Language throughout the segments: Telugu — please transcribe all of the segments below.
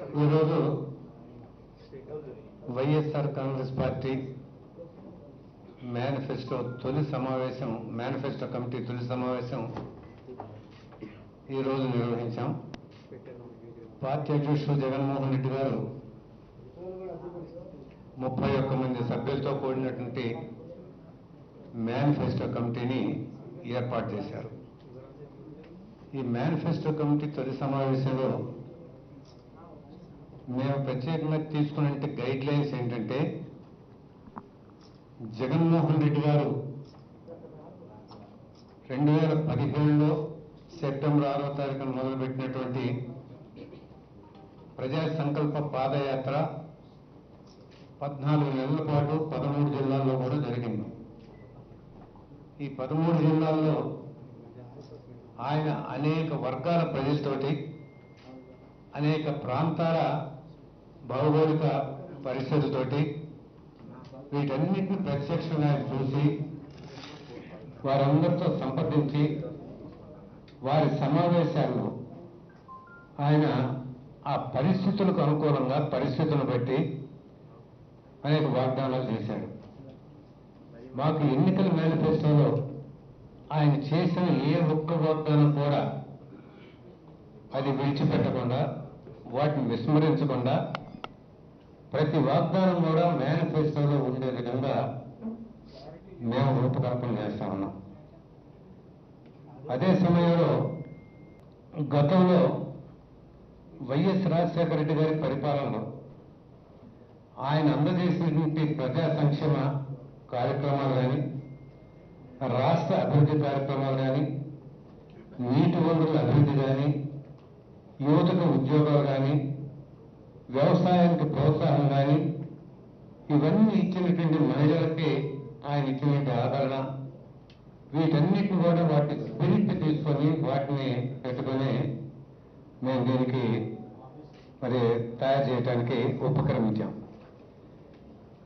ఈరోజు YSR Congress party manifesto committee తొలి సమావేశం ఈరోజు నిర్వహించాం. పార్టీ అధ్యక్షుడు జగన్మోహన్ రెడ్డి గారు 31 మంది సభ్యులతో కూడినటువంటి మేనిఫెస్టో కమిటీని ఏర్పాటు చేశారు. ఈ మేనిఫెస్టో కమిటీ తొలి సమావేశంలో మేము ప్రత్యేకంగా తీసుకునే గైడ్ లైన్స్ ఏంటంటే, జగన్మోహన్ రెడ్డి గారు 2017లో సెప్టెంబర్ 6వ తారీఖున మొదలుపెట్టినటువంటి ప్రజా సంకల్ప పాదయాత్ర 14 నెలల పాటు 13 జిల్లాల్లో కూడా జరిగింది. ఈ 13 జిల్లాల్లో ఆయన అనేక వర్గాల ప్రజలతోటి, అనేక ప్రాంతాల భౌగోళిక పరిస్థితులతోటి వీటన్నిటిని ప్రత్యక్షంగా చూసి వారందరితో సంప్రదించి వారి సమావేశాల్లో ఆయన ఆ పరిస్థితులకు అనుకూలంగా పరిస్థితులను బట్టి అనేక వాగ్దానాలు చేశాడు. మాకు ఎన్నికల మేనిఫెస్టోలో ఆయన చేసిన ఏ ఒక్క వాగ్దానం కూడా అది విడిచిపెట్టకుండా, వాటిని విస్మరించకుండా ప్రతి వాగ్దానం కూడా మేనిఫెస్టోలో ఉండే విధంగా మేము రూపకల్పన చేస్తా ఉన్నాం. అదే సమయంలో గతంలో వైఎస్ రాజశేఖర రెడ్డి గారి పరిపాలనలో ఆయన అందజేసినటువంటి ప్రజా సంక్షేమ కార్యక్రమాలు కానీ, రాష్ట్ర అభివృద్ధి కార్యక్రమాలు కానీ, నీటి వనరుల అభివృద్ధి కానీ, యువతకు ఉద్యోగాలు కానీ, వ్యవసాయానికి ప్రోత్సాహం కానీ, ఇవన్నీ ఇచ్చినటువంటి మహిళలకి ఆయన ఇచ్చినటువంటి ఆదరణ, వీటన్నిటిని కూడా వాటి స్పిరిట్ తీసుకొని వాటిని పెట్టుకొని మేము దీనికి మరి తయారు చేయడానికి ఉపక్రమించాం.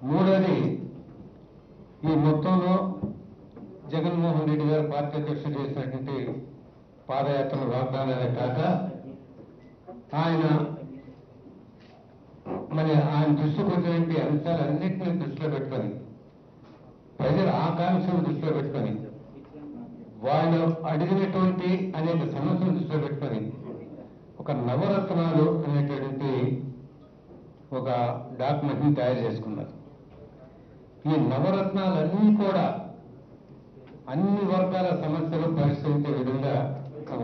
మూడోది, ఈ మొత్తంలో జగన్మోహన్ రెడ్డి గారు పార్టీ అధ్యక్షుడు చేసినటువంటి పాదయాత్ర వాగ్దానాలే కాక ఆయన దృష్టికి వచ్చినటువంటి అంశాలన్నింటినీ దృష్టిలో పెట్టుకొని, ప్రజల ఆకాంక్షలను దృష్టిలో పెట్టుకొని, వాళ్ళు అడిగినటువంటి అనేక సమస్యలను దృష్టిలో పెట్టుకొని ఒక నవరత్నాలు అనేటటువంటి ఒక డాక్యుమెంట్ని తయారు చేసుకున్నారు. ఈ నవరత్నాలన్నీ కూడా అన్ని వర్గాల సమస్యలు పరిష్కరించే విధంగా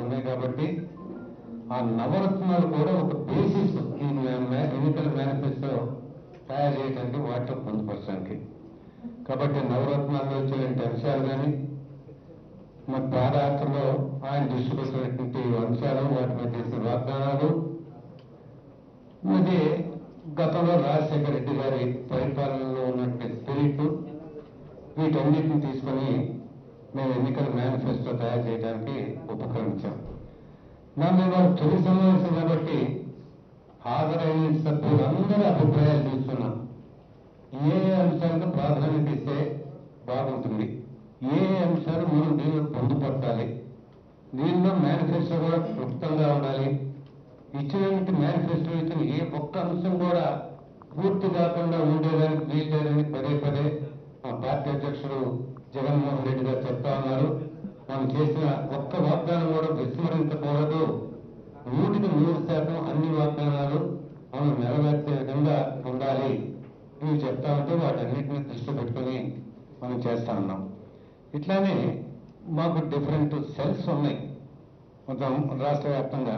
ఉన్నాయి కాబట్టి ఆ నవరత్నాలు కూడా ఒక బేసిస్ ఈ ఎన్నికల మేనిఫెస్టో తయారు చేయడానికి వాటిలో పొందుపరచడానికి. కాబట్టి నవరత్నాల్లో వచ్చినటువంటి అంశాలు కానీ, మన పాదయాత్రలో ఆయన దృష్టికి వచ్చినటువంటి అంశాలు, వాటి మీద చేసిన వాగ్దానాలు, ఇది గతంలో రాజశేఖర రెడ్డి గారి పరిపాలనలో ఉన్నటువంటి స్పిరిట్, వీటన్నిటిని తీసుకొని మేము ఎన్నికల మేనిఫెస్టో తయారు చేయడానికి ఉపక్రమించాం. మేము తొలి సమావేశం కాబట్టి హాజరైన సభ్యులందరి అభిప్రాయాలు తీసుకున్నాం. ఏ అంశాలకు ప్రాధాన్యత ఇస్తే బాగుంటుంది, ఏ అంశాలు మనం దీనిలో పొందుపరచాలి, దీనిలో మేనిఫెస్టో కూడా క్లుప్తంగా ఉండాలి, ఇచ్చినటువంటి మేనిఫెస్టో ఇచ్చిన ఏ ఒక్క అంశం కూడా పూర్తి కాకుండా ఉండేదానికి వీల్లేదని పదే పదే మా పార్టీ అధ్యక్షుడు జగన్మోహన్ రెడ్డి గారు చెప్తా ఉన్నారు. మనం చేసిన ఒక్క వాగ్దానం కూడా విస్మరించకూడదు, 100% అన్ని వాగ్దానాలు మనం నెరవేర్చే విధంగా ఉండాలి, ఇవి చెప్తా ఉంటే వాటన్నిటిని దృష్టి పెట్టుకొని మనం చేస్తా ఉన్నాం. ఇట్లానే మాకు డిఫరెంట్ సెల్స్ ఉన్నాయి మొత్తం రాష్ట్ర వ్యాప్తంగా.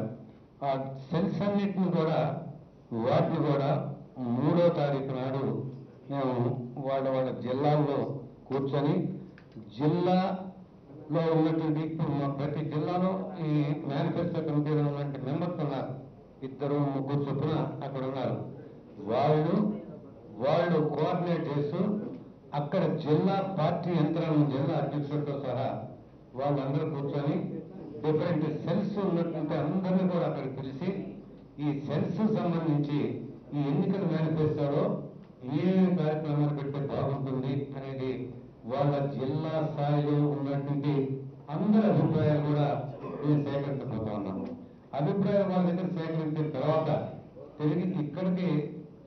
ఆ సెల్స్ అన్నిటిని కూడా వాటిని కూడా 3వ తారీఖు నాడు మేము వాళ్ళ జిల్లాల్లో కూర్చొని, జిల్లాలో ఉన్నటువంటి ఇప్పుడు ప్రతి జిల్లాలో ఈ మేనిఫెస్టో కమిటీలో ఉన్నటువంటి మెంబర్స్ ఉన్నారు, 2-3 చొప్పున అక్కడ ఉన్నారు. వాళ్ళు కోఆర్డినేట్ చేస్తూ అక్కడ జిల్లా పార్టీ యంత్రాంగం, జిల్లా అధ్యక్షులతో సహా వాళ్ళందరూ కూర్చొని డిఫరెంట్ సెల్స్ ఉన్నటువంటి అందరినీ కూడా అక్కడికి పిలిచి ఈ సెల్స్ సంబంధించి ఈ ఎన్నికల మేనిఫెస్టోలో ఏ కార్యక్రమాలు పెడితే బాగుంటుంది అనేది వాళ్ళ జిల్లా స్థాయిలో ఉన్నటువంటి అందరి అభిప్రాయాలు కూడా మేము సేకరించబోతా ఉన్నాము. అభిప్రాయాలు వాళ్ళ దగ్గర సేకరించిన తర్వాత తిరిగి ఇక్కడికి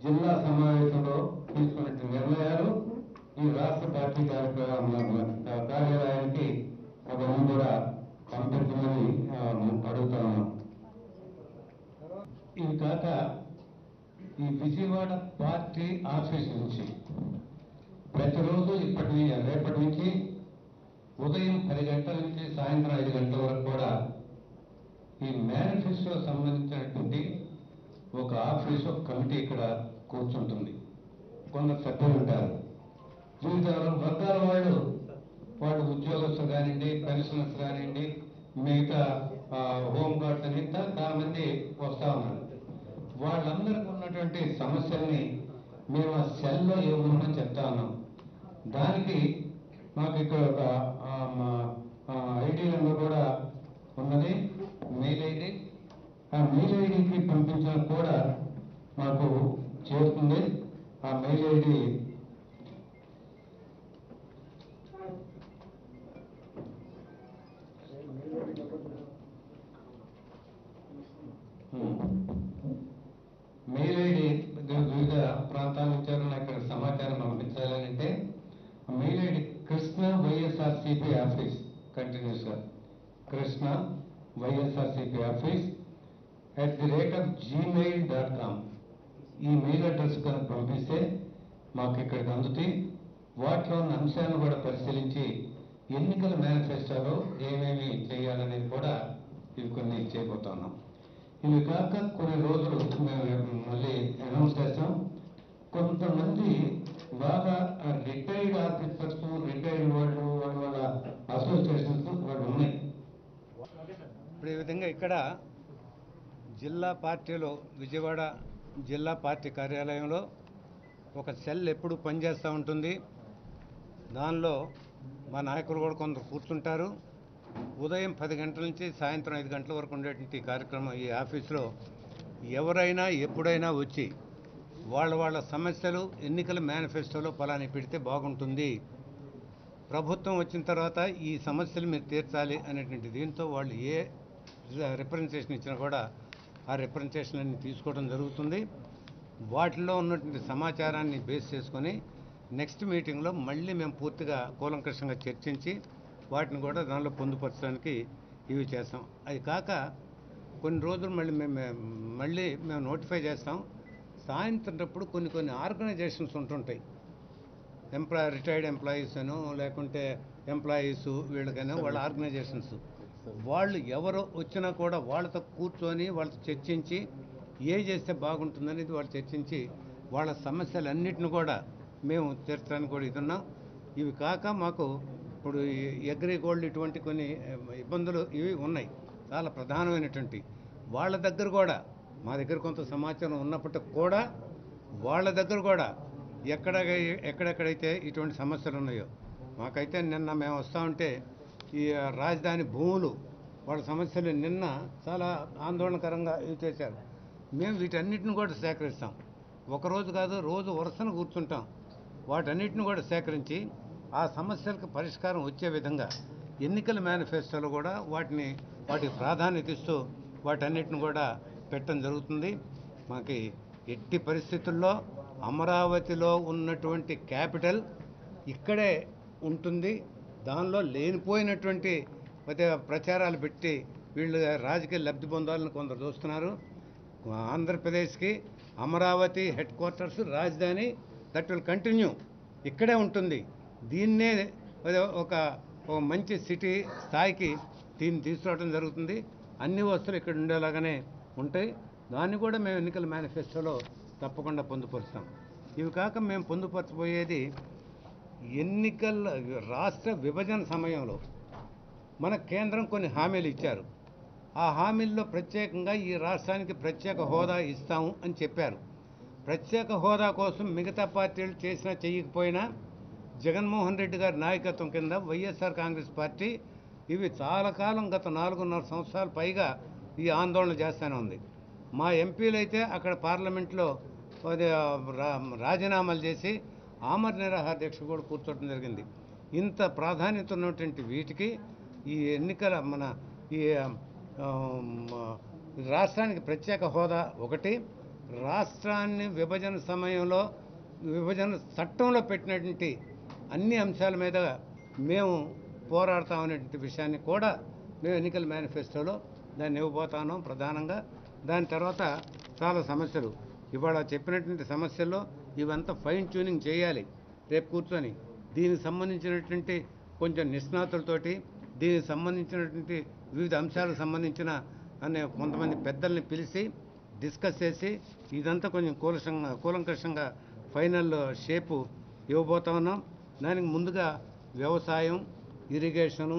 జిల్లా సమావేశంలో తీసుకున్న నిర్ణయాలు ఈ రాష్ట్ర పార్టీ కార్యాలయానికి ఒక కూడా పంపించమని అడుగుతా ఉన్నాం. ఇవి కాక ఈ విజయవాడ పార్టీ ఆఫీస్ నుంచి ప్రతిరోజు రేపటి నుంచి ఉదయం 10 గంటల నుంచి సాయంత్రం 5 గంటల వరకు కూడా ఈ మేనిఫెస్టో సంబంధించినటువంటి ఒక ఆఫీస్ ఒక కమిటీ ఇక్కడ కూర్చుంటుంది. కొందరు సభ్యులు ఉంటారు. వివిధ వర్గాల వాళ్ళు ఉద్యోగస్తులు కానివ్వండి, పెన్షనర్స్ కానివ్వండి, మిగతా హోంగార్డ్స్ అని చాలా మంది వస్తూ ఉన్నారు. వాళ్ళందరికీ ఉన్నటువంటి సమస్యల్ని మేము ఆ సెల్లో ఏమన్నా చెప్తా ఉన్నాం. దానికి మాకు ఇక్కడ ఒక ఐడి నెంబర్ కూడా ఉన్నది, మెయిల్ ఐడి. ఆ మెయిల్ ఐడికి పంపించిన కూడా మాకు చేరుతుంది. ఆ మెయిల్ ఐడి వివిధ ప్రాంతాల నుంచి ఇక్కడ సమాచారం పంపించాలని అంటే mail ID Krishna YSRCP office కంటిన్యూస్గా కృష్ణ వైఎస్ఆర్సిపి ఆఫీస్ @gmail.com ఈ మెయిల్ అడ్రస్ కనుక పంపిస్తే మాకు ఇక్కడికి అందుతాయి. వాటిలో ఉన్న అంశాలను కూడా పరిశీలించి ఎన్నికల మేనిఫెస్టోలో ఏమేమి చేయాలనేది కూడా ఇవి కొన్ని చేయబోతున్నాం. ఇవి కాక కొన్ని రోజులు మేము మళ్ళీ అనౌన్స్ చేస్తాం. కొంతమంది బాగా రిటైర్డ్ ఆఫీసర్స్, రిటైర్డ్ వాళ్ళ అసోసియేషన్స్ వాళ్ళు ఉన్నాయి. ఇప్పుడు ఈ విధంగా ఇక్కడ జిల్లా పార్టీలో విజయవాడ జిల్లా పార్టీ కార్యాలయంలో ఒక సెల్ ఎప్పుడు పనిచేస్తూ ఉంటుంది. దానిలో మా నాయకులు కూడా కొందరు కూర్చుంటారు. ఉదయం 10 గంటల నుంచి సాయంత్రం 5 గంటల వరకు ఉండేటువంటి కార్యక్రమం ఈ ఆఫీసులో ఎవరైనా ఎప్పుడైనా వచ్చి వాళ్ళ సమస్యలు ఎన్నికల మేనిఫెస్టోలో ఫలాని పెడితే బాగుంటుంది, ప్రభుత్వం వచ్చిన తర్వాత ఈ సమస్యలు మీరు తీర్చాలి అనేటువంటి దీంతో వాళ్ళు ఏ రిప్రజెంటేషన్ ఇచ్చినా కూడా ఆ రిప్రజెంటేషన్ అన్ని తీసుకోవడం జరుగుతుంది. వాటిలో ఉన్నటువంటి సమాచారాన్ని బేస్ చేసుకొని నెక్స్ట్ మీటింగ్లో మళ్ళీ మేము పూర్తిగా కూలంకషంగా చర్చించి వాటిని కూడా దానిలో పొందుపరచడానికి ఇవి చేస్తాం. అది కాక కొన్ని రోజులు మళ్ళీ మేము నోటిఫై చేస్తాం. సాయంత్రంటప్పుడు కొన్ని ఆర్గనైజేషన్స్ ఉంటుంటాయి. రిటైర్డ్ ఎంప్లాయీస్ అను లేకుంటే ఎంప్లాయీస్ వీళ్ళకైనా వాళ్ళ ఆర్గనైజేషన్స్ వాళ్ళు ఎవరు వచ్చినా కూడా వాళ్ళతో కూర్చొని వాళ్ళతో చర్చించి ఏ చేస్తే బాగుంటుందనేది వాళ్ళు చర్చించి వాళ్ళ సమస్యలన్నిటిని కూడా మేము తీర్చడానికి కూడా ఇది ఉన్నాం. ఇవి కాక మాకు ఇప్పుడు అగ్రిగోల్డ్ ఇటువంటి కొన్ని ఇబ్బందులు ఇవి ఉన్నాయి, చాలా ప్రధానమైనటువంటి. వాళ్ళ దగ్గర కూడా మా దగ్గర కొంత సమాచారం ఉన్నప్పటికీ కూడా వాళ్ళ దగ్గర కూడా ఎక్కడెక్కడైతే ఇటువంటి సమస్యలు ఉన్నాయో, మాకైతే నిన్న మేము వస్తూ ఉంటే ఈ రాజధాని భూములు వాళ్ళ సమస్యలు నిన్న చాలా ఆందోళనకరంగా ఇవి చేశారు. మేము వీటన్నిటిని కూడా సేకరిస్తాం. ఒకరోజు కాదు, రోజు వరుసను కూర్చుంటాం. వాటన్నిటిని కూడా సేకరించి ఆ సమస్యలకు పరిష్కారం వచ్చే విధంగా ఎన్నికల మేనిఫెస్టోలో కూడా వాటికి ప్రాధాన్యత ఇస్తూ వాటన్నిటిని కూడా పెట్టడం జరుగుతుంది. మాకు ఎట్టి పరిస్థితుల్లో అమరావతిలో ఉన్నటువంటి క్యాపిటల్ ఇక్కడే ఉంటుంది. దానిలో లేనిపోయినటువంటి ప్రచారాలు పెట్టి వీళ్ళు రాజకీయ లబ్ధి పొందాలని కొందరు చూస్తున్నారు. ఆంధ్రప్రదేశ్కి అమరావతి హెడ్ క్వార్టర్స్, రాజధాని, దట్ విల్ కంటిన్యూ, ఇక్కడే ఉంటుంది. దీన్నే ఒక మంచి సిటీ స్థాయికి దీన్ని తీసుకురావడం జరుగుతుంది. అన్ని వస్తువులు ఇక్కడ ఉండేలాగానే ఉంటాయి. దాన్ని కూడా మేము ఎన్నికల మేనిఫెస్టోలో తప్పకుండా పొందుపరుస్తాం. ఇవి కాక మేము పొందుపరచబోయేది ఎన్నికల రాష్ట్ర విభజన సమయంలో మన కేంద్రం కొన్ని హామీలు ఇచ్చారు. ఆ హామీల్లో ప్రత్యేకంగా ఈ రాష్ట్రానికి ప్రత్యేక హోదా ఇస్తాము అని చెప్పారు. ప్రత్యేక హోదా కోసం మిగతా పార్టీలు చేసినా చేయకపోయినా జగన్మోహన్ రెడ్డి గారి నాయకత్వం కింద వైఎస్ఆర్ కాంగ్రెస్ పార్టీ ఇవి చాలా కాలం, గత 4.5 సంవత్సరాల పైగా ఈ ఆందోళన చేస్తూనే ఉంది. మా ఎంపీలు అయితే అక్కడ పార్లమెంట్లో రాజీనామాలు చేసి ఆమర నిరాహార దీక్ష కూడా కూర్చోవడం జరిగింది. ఇంత ప్రాధాన్యత ఉన్నటువంటి వీటికి ఈ ఎన్నికల ఈ రాష్ట్రానికి ప్రత్యేక హోదా ఒకటి, రాష్ట్రాన్ని విభజన సమయంలో విభజన చట్టంలో పెట్టినటువంటి అన్ని అంశాల మీద మేము పోరాడతామనేటువంటి విషయాన్ని కూడా మేము ఎన్నికల మేనిఫెస్టోలో దాన్ని ఇవ్వబోతా ఉన్నాం ప్రధానంగా. దాని తర్వాత చాలా సమస్యలు ఇవాళ చెప్పినటువంటి సమస్యల్లో ఇవంతా ఫైన్ ట్యూనింగ్ చేయాలి రేపు కూర్చొని. దీనికి సంబంధించినటువంటి కొంచెం నిష్ణాతులతోటి దీనికి సంబంధించినటువంటి వివిధ అంశాలకు సంబంధించిన అనే కొంతమంది పెద్దల్ని పిలిచి డిస్కస్ చేసి ఇదంతా కొంచెం కూలంకషంగా ఫైనల్ షేపు ఇవ్వబోతా ఉన్నాం. దానికి ముందుగా వ్యవసాయం, ఇరిగేషను,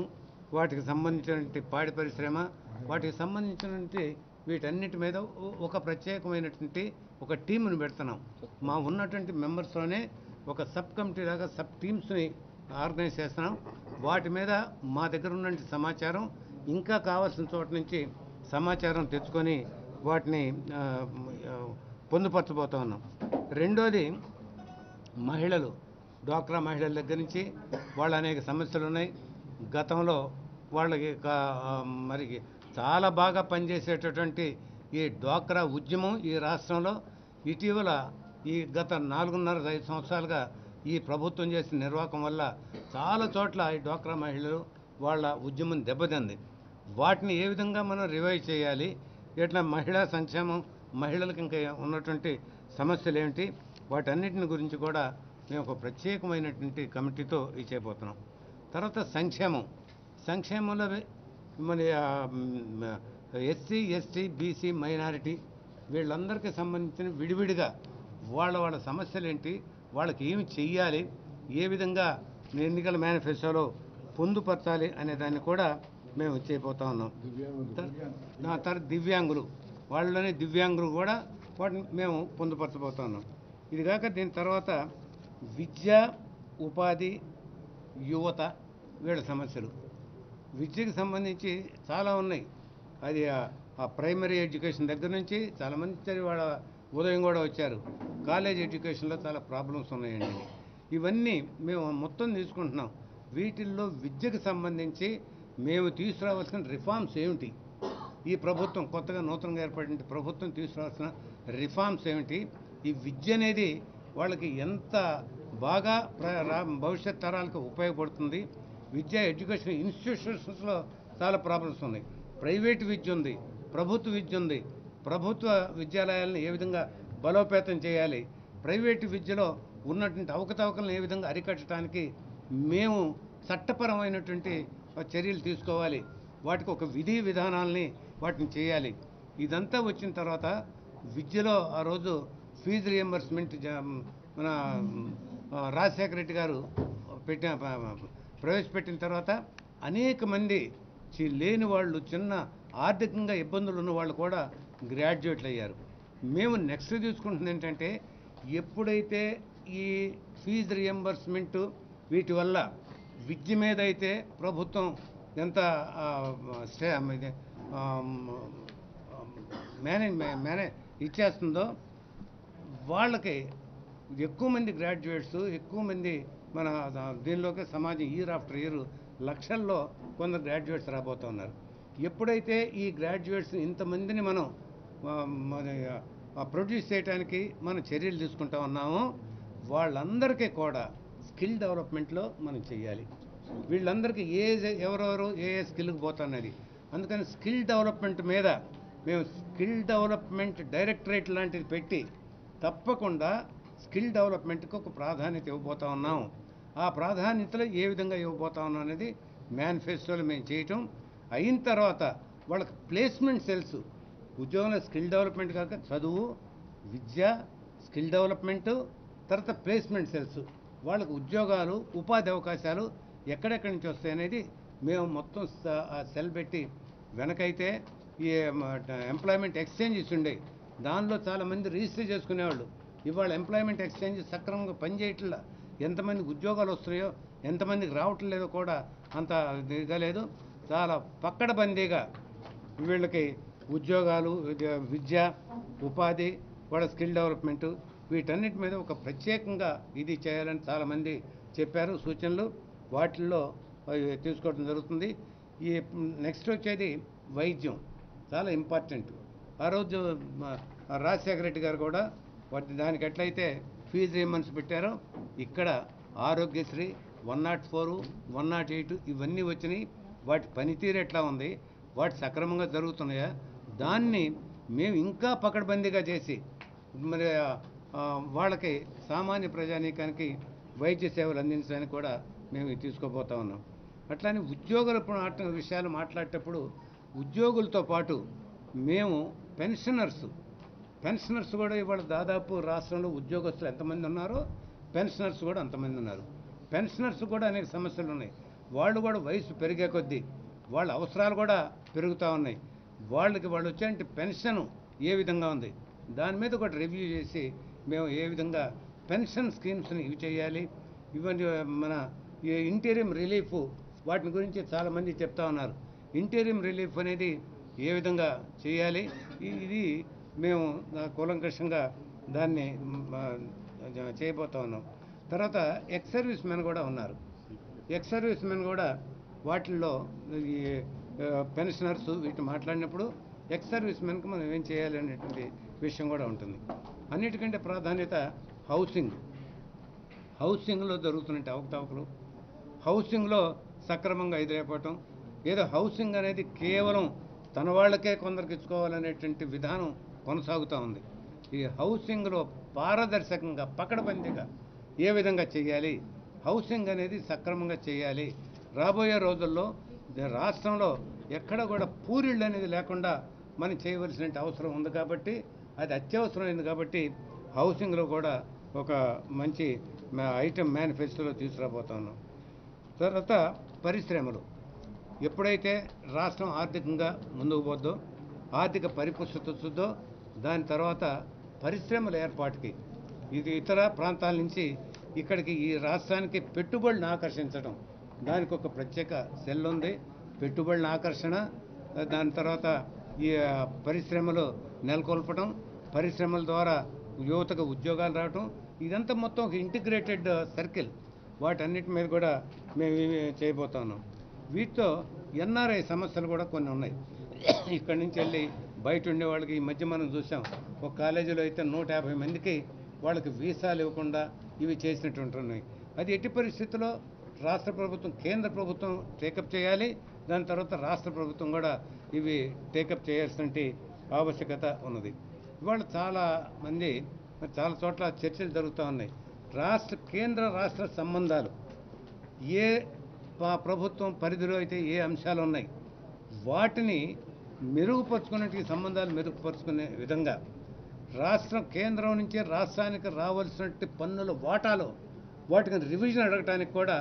వాటికి సంబంధించినటువంటి పాడి పరిశ్రమ, వాటికి సంబంధించినటువంటి వీటన్నిటి మీద ఒక ప్రత్యేకమైనటువంటి ఒక టీమును పెడుతున్నాం. మా ఉన్నటువంటి మెంబర్స్లోనే ఒక సబ్ కమిటీ లాగా సబ్ టీమ్స్ని ఆర్గనైజ్ చేస్తున్నాం. వాటి మీద మా దగ్గర ఉన్నటువంటి సమాచారం ఇంకా కావాల్సిన చోట నుంచి సమాచారం తెచ్చుకొని వాటిని పొందుపరచబోతా ఉన్నాం. రెండోది మహిళలు, డ్వాక్రా మహిళల దగ్గర నుంచి వాళ్ళ అనేక సమస్యలు ఉన్నాయి. గతంలో వాళ్ళకి మరి చాలా బాగా పనిచేసేటటువంటి ఈ డ్వాక్రా ఉద్యమం ఈ రాష్ట్రంలో ఇటీవల ఈ గత 4.5 సంవత్సరాలుగా ఈ ప్రభుత్వం చేసిన నిర్వాహకం వల్ల చాలా చోట్ల ఈ డ్వాక్రా మహిళలు వాళ్ళ ఉద్యమం దెబ్బతింది. వాటిని ఏ విధంగా మనం రివైవ్ చేయాలి, ఎట్లా మహిళా సంక్షేమం, మహిళలకు ఇంకా ఉన్నటువంటి సమస్యలు ఏమిటి, వాటన్నిటిని గురించి కూడా మేము ఒక ప్రత్యేకమైనటువంటి కమిటీతో ఇచ్చేపోతున్నాం. తర్వాత సంక్షేమంలో మన ఎస్సీ, ఎస్టీ, బీసీ, మైనారిటీ వీళ్ళందరికీ సంబంధించిన విడివిడిగా వాళ్ళ సమస్యలు ఏంటి, వాళ్ళకి ఏమి చెయ్యాలి, ఏ విధంగా ఎన్నికల మేనిఫెస్టోలో పొందుపరచాలి అనే దాన్ని కూడా మేము చేయబోతా ఉన్నాం. తర్వాత దివ్యాంగులు, వాళ్ళలోనే దివ్యాంగులు కూడా వాటిని మేము పొందుపరచబోతా ఉన్నాం. ఇది కాక దీని తర్వాత విద్య, ఉపాధి, యువత వీళ్ళ సమస్యలు. విద్యకు సంబంధించి చాలా ఉన్నాయి. అది ఆ ప్రైమరీ ఎడ్యుకేషన్ దగ్గర నుంచి చాలామంది వాళ్ళ ఉదయం కూడా వచ్చారు. కాలేజ్ ఎడ్యుకేషన్లో చాలా ప్రాబ్లమ్స్ ఉన్నాయండి. ఇవన్నీ మేము మొత్తం తీసుకుంటున్నాం. వీటిల్లో విద్యకు సంబంధించి మేము తీసుకురావాల్సిన రిఫార్మ్స్ ఏమిటి, ఈ ప్రభుత్వం కొత్తగా నూతనంగా ఏర్పడిన ప్రభుత్వం తీసుకురావాల్సిన రిఫార్మ్స్ ఏమిటి, ఈ విద్య అనేది వాళ్ళకి ఎంత బాగా భవిష్యత్ తరాలకు ఉపయోగపడుతుంది. విద్యా ఎడ్యుకేషన్ ఇన్స్టిట్యూషన్స్లో చాలా ప్రాబ్లమ్స్ ఉన్నాయి. ప్రైవేట్ విద్య ఉంది, ప్రభుత్వ విద్య ఉంది. ప్రభుత్వ విద్యాలయాలను ఏ విధంగా బలోపేతం చేయాలి, ప్రైవేటు విద్యలో ఉన్నటువంటి అవకతవకలను ఏ విధంగా అరికట్టడానికి మేము చట్టపరమైనటువంటి చర్యలు తీసుకోవాలి, వాటికి ఒక విధి విధానాలని వాటిని చేయాలి. ఇదంతా వచ్చిన తర్వాత విద్యలో ఆ రోజు ఫీజు రియంబర్స్మెంట్ మన రాజశేఖర రెడ్డి గారు ప్రవేశపెట్టిన తర్వాత అనేక మంది లేని వాళ్ళు, చిన్న ఆర్థికంగా ఇబ్బందులు ఉన్న వాళ్ళు కూడా గ్రాడ్యుయేట్లు అయ్యారు. మేము నెక్స్ట్ తీసుకుంటుంది ఏంటంటే, ఎప్పుడైతే ఈ ఫీజు రియంబర్స్మెంటు వీటి వల్ల విద్య మీద అయితే ప్రభుత్వం ఎంత ఇచ్చేస్తుందో, వాళ్ళకి ఎక్కువ మంది గ్రాడ్యుయేట్స్, ఎక్కువ మంది మన దీనిలోకి సమాజం ఇయర్ ఆఫ్టర్ ఇయర్ లక్షల్లో కొందరు గ్రాడ్యుయేట్స్ రాబోతున్నారు. ఎప్పుడైతే ఈ గ్రాడ్యుయేట్స్ ఇంతమందిని మనం ప్రొడ్యూస్ చేయడానికి మనం చర్యలు తీసుకుంటా ఉన్నామో, వాళ్ళందరికీ కూడా స్కిల్ డెవలప్మెంట్లో మనం చేయాలి. వీళ్ళందరికీ ఎవరెవరు ఏ స్కిల్కి పోతున్నది. అందుకని స్కిల్ డెవలప్మెంట్ మీద మేము స్కిల్ డెవలప్మెంట్ డైరెక్టరేట్ లాంటిది పెట్టి తప్పకుండా స్కిల్ డెవలప్మెంట్కి ఒక ప్రాధాన్యత ఇవ్వబోతా ఉన్నాం. ఆ ప్రాధాన్యతలో ఏ విధంగా ఇవ్వబోతా ఉన్నాం అనేది మేనిఫెస్టోలో మేము చేయటం అయిన తర్వాత వాళ్ళకి ప్లేస్మెంట్ సెల్స్, ఉద్యోగంలో స్కిల్ డెవలప్మెంట్ కాక చదువు, విద్య, స్కిల్ డెవలప్మెంటు, తర్వాత ప్లేస్మెంట్ సెల్స్, వాళ్ళకు ఉద్యోగాలు, ఉపాధి అవకాశాలు ఎక్కడెక్కడి నుంచి వస్తాయనేది మేము మొత్తం సెల్ పెట్టి, వెనకైతే ఈ ఎంప్లాయ్మెంట్ ఎక్స్చేంజెస్ ఉండే, దానిలో చాలామంది రిజిస్టర్ చేసుకునేవాళ్ళు. ఇవాళ ఎంప్లాయ్మెంట్ ఎక్స్చేంజ్ సక్రమంగా పనిచేయట్లా. ఎంతమందికి ఉద్యోగాలు వస్తున్నాయో, ఎంతమందికి రావట్లేదో కూడా అంత ఇదిగా లేదు. చాలా పక్కడబందీగా వీళ్ళకి ఉద్యోగాలు, విద్య, ఉపాధి, వాళ్ళ స్కిల్ డెవలప్మెంటు వీటన్నిటి మీద ఒక ప్రత్యేకంగా ఇది చేయాలని చాలామంది చెప్పారు సూచనలు. వాటిల్లో తీసుకోవడం జరుగుతుంది. ఈ నెక్స్ట్ వచ్చేది వైద్యం, చాలా ఇంపార్టెంట్. ఆ రోజు రాజశేఖర రెడ్డి గారు కూడా దానికి ఎట్లయితే ఫీజు రీయింబర్స్ పెట్టారో ఇక్కడ ఆరోగ్యశ్రీ 104, 108 ఇవన్నీ వచ్చినాయి. వాటి పనితీరు ఎట్లా ఉంది, వాటి సక్రమంగా జరుగుతున్నాయా, దాన్ని మేము ఇంకా పకడ్బందీగా చేసి మరి వాళ్ళకి సామాన్య ప్రజానీకానికి వైద్య సేవలు అందించడానికి కూడా మేము తీసుకోబోతా ఉన్నాం. అట్లానే ఉద్యోగుల విషయాలు మాట్లాడేటప్పుడు ఉద్యోగులతో పాటు మేము పెన్షనర్స్ కూడా ఇవాళ దాదాపు రాష్ట్రంలో ఉద్యోగస్తులు ఎంతమంది ఉన్నారో పెన్షనర్స్ కూడా అంతమంది ఉన్నారు. పెన్షనర్స్ కూడా అనేక సమస్యలు ఉన్నాయి. వాళ్ళు కూడా వయసు పెరిగే కొద్దీ వాళ్ళ అవసరాలు కూడా పెరుగుతూ ఉన్నాయి. వాళ్ళు వచ్చే పెన్షన్ ఏ విధంగా ఉంది దాని మీద కూడా రివ్యూ చేసి మేము ఏ విధంగా పెన్షన్ స్కీమ్స్ని ఇవి చేయాలి, ఇవన్నీ మన ఇంటీరియం రిలీఫ్ వాటిని గురించి చాలామంది చెప్తా ఉన్నారు. ఇంటీరియం రిలీఫ్ అనేది ఏ విధంగా చేయాలి, ఇది మేము కూలంకషంగా దాన్ని చేయబోతా ఉన్నాం. తర్వాత ఎక్స్ సర్వీస్ మెన్ కూడా ఉన్నారు. ఎక్స్ సర్వీస్ మెన్ కూడా వాటిల్లో ఈ పెన్షనర్స్ వీటిని మాట్లాడినప్పుడు ఎక్స్ సర్వీస్ మెన్కి మనం ఏం చేయాలి అనేటువంటి విషయం కూడా ఉంటుంది. అన్నిటికంటే ప్రాధాన్యత హౌసింగ్లో జరుగుతున్న అవకతవకలు, హౌసింగ్లో సక్రమంగా ఎదురైపోవటం, ఏదో హౌసింగ్ అనేది కేవలం తన వాళ్ళకే కొందరికి ఇచ్చుకోవాలనేటువంటి విధానం కొనసాగుతూ ఉంది. ఈ హౌసింగ్లో పారదర్శకంగా పకడ్బందీగా ఏ విధంగా చేయాలి, హౌసింగ్ అనేది సక్రమంగా చేయాలి. రాబోయే రోజుల్లో రాష్ట్రంలో ఎక్కడ కూడా పూరిళ్ళు అనేది లేకుండా మనం చేయవలసిన అవసరం ఉంది. కాబట్టి అది అత్యవసరమైంది. కాబట్టి హౌసింగ్లో కూడా ఒక మంచి ఐటెం మేనిఫెస్టోలో తీసుకురాబోతా ఉన్నాం. తర్వాత పరిశ్రమలు, ఎప్పుడైతే రాష్ట్రం ఆర్థికంగా ముందుకు పోద్దో, ఆర్థిక పరిపుష్టత వస్తుందో, దాని తర్వాత పరిశ్రమల ఏర్పాటుకి ఇది ఇతర ప్రాంతాల నుంచి ఇక్కడికి ఈ రాష్ట్రానికి పెట్టుబడులను ఆకర్షించడం, దానికి ఒక ప్రత్యేక సెల్ ఉంది. పెట్టుబడుల ఆకర్షణ, దాని తర్వాత ఈ పరిశ్రమలు నెలకొల్పడం, పరిశ్రమల ద్వారా యువతకు ఉద్యోగాలు రావటం, ఇదంతా మొత్తం ఒక ఇంటిగ్రేటెడ్ సర్కిల్. వాటన్నిటి మీద కూడా మేము చేయబోతా ఉన్నాం. వీటితో ఎన్ఆర్ఐ సమస్యలు కూడా కొన్ని ఉన్నాయి. ఇక్కడి నుంచి వెళ్ళి బయట ఉండే వాళ్ళకి ఈ మధ్య మనం చూసాం, ఒక కాలేజీలో అయితే 150 మందికి వాళ్ళకి వీసాలు ఇవ్వకుండా ఇవి చేసినటువంటి ఉన్నాయి. అది ఎట్టి పరిస్థితుల్లో రాష్ట్ర ప్రభుత్వం, కేంద్ర ప్రభుత్వం టేకప్ చేయాలి. దాని తర్వాత రాష్ట్ర ప్రభుత్వం కూడా ఇవి టేకప్ చేయాల్సిన ఆవశ్యకత ఉన్నది. ఇవాళ చాలామంది చాలా చోట్ల చర్చలు జరుగుతూ ఉన్నాయి. కేంద్ర రాష్ట్ర సంబంధాలు ఏ ప్రభుత్వం పరిధిలో అయితే ఏ అంశాలు ఉన్నాయి వాటిని మెరుగుపరుచుకునే సంబంధాలు మెరుగుపరుచుకునే విధంగా కేంద్రం నుంచి రాష్ట్రానికి రావాల్సిన పన్నుల వాటాలు వాటికి రివిజన్ అడగటానికి కూడా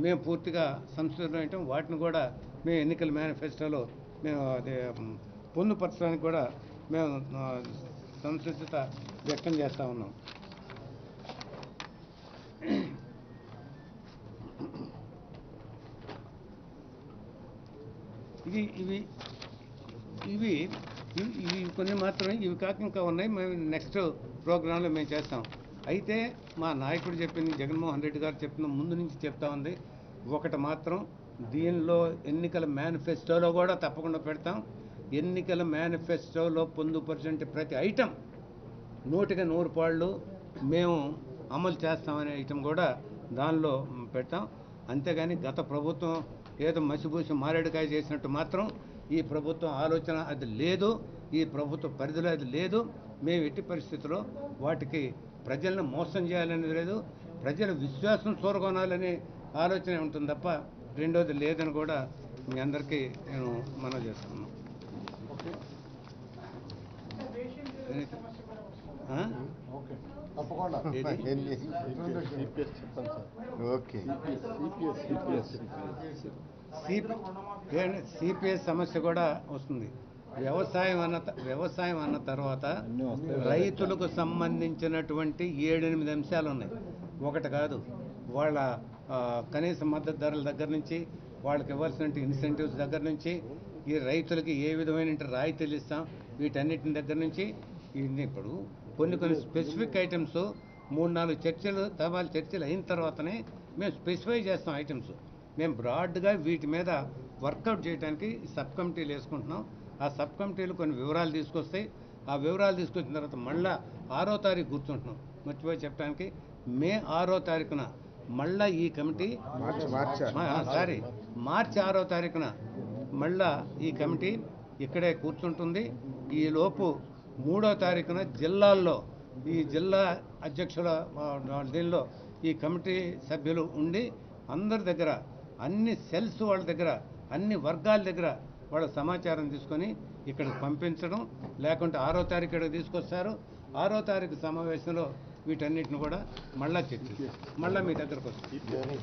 మేము పూర్తిగా సంసిద్ధం. వాటిని కూడా మేము ఎన్నికల మేనిఫెస్టోలో మేము పొందుపరచడానికి కూడా మేము సంసిద్ధత వ్యక్తం చేస్తూ ఉన్నాం. ఇవి కొన్ని మాత్రమే, ఇవి కాక ఇంకా ఉన్నాయి. మేము నెక్స్ట్ ప్రోగ్రాంలో మేము చేస్తాం. అయితే మా నాయకుడు చెప్పింది, జగన్మోహన్ రెడ్డి గారు చెప్పిన ముందు నుంచి చెప్తా ఉంది, ఒకటి మాత్రం దీనిలో ఎన్నికల మేనిఫెస్టోలో కూడా తప్పకుండా పెడతాం. ఎన్నికల మేనిఫెస్టోలో పొందుపరిచిన ప్రతి ఐటెం 100కి 100 పాళ్ళు మేము అమలు చేస్తామనే ఐటెం కూడా దానిలో పెడతాం. అంతేగాని గత ప్రభుత్వం ఏదో మసిబూసి మారేడుకాయ చేసినట్టు మాత్రం ఈ ప్రభుత్వం ఆలోచన అది లేదు, ఈ ప్రభుత్వ పరిధిలో అది లేదు. మేము ఎట్టి పరిస్థితుల్లో వాటికి ప్రజలను మోసం చేయాలనేది లేదు, ప్రజల విశ్వాసం చూరగొనాలనే ఆలోచన ఉంటుంది తప్ప రెండోది లేదని కూడా మీ అందరికీ నేను మనవి చేస్తున్నాను. సిపిఎస్ సమస్య కూడా వస్తుంది. వ్యవసాయం అన్న తర్వాత రైతులకు సంబంధించినటువంటి 7-8 అంశాలు ఉన్నాయి. ఒకటి కాదు, వాళ్ళ కనీస మద్దతు ధరల దగ్గర నుంచి, వాళ్ళకి ఇవ్వాల్సిన ఇన్సెంటివ్స్ దగ్గర నుంచి, ఈ రైతులకి ఏ విధమైన రాయితీలు ఇస్తాం, వీటన్నిటిని దగ్గర నుంచి ఇప్పుడు కొన్ని స్పెసిఫిక్ ఐటమ్స్ 3-4 చర్చలు అయిన తర్వాతనే మేము స్పెసిఫై చేస్తాం ఐటమ్స్. మేము బ్రాడ్గా వీటి మీద వర్కౌట్ చేయడానికి సబ్ కమిటీలు వేసుకుంటున్నాం. ఆ సబ్ కమిటీలు కొన్ని వివరాలు తీసుకొస్తాయి. ఆ వివరాలు తీసుకొచ్చిన తర్వాత మళ్ళా 6వ తారీఖు కూర్చుంటున్నాం. మర్చిపోయి చెప్పడానికి మే 6వ తారీఖున మళ్ళా ఈ కమిటీ మార్చి 6వ తారీఖున మళ్ళా ఈ కమిటీ ఇక్కడే కూర్చుంటుంది. ఈ లోపు 3వ తారీఖున జిల్లాల్లో ఈ జిల్లా అధ్యక్షుల దీనిలో ఈ కమిటీ సభ్యులు ఉండి అందరి దగ్గర అన్ని సెల్స్ వాళ్ళ దగ్గర అన్ని వర్గాల దగ్గర వాళ్ళ సమాచారం తీసుకొని ఇక్కడికి పంపించడం, లేకుంటే 6వ తారీఖు ఇక్కడికి తీసుకొస్తారు. 6వ తారీఖు సమావేశంలో వీటన్నిటిని కూడా మళ్ళా చర్చిస్తారు, మళ్ళీ మీ దగ్గరకు వస్తారు.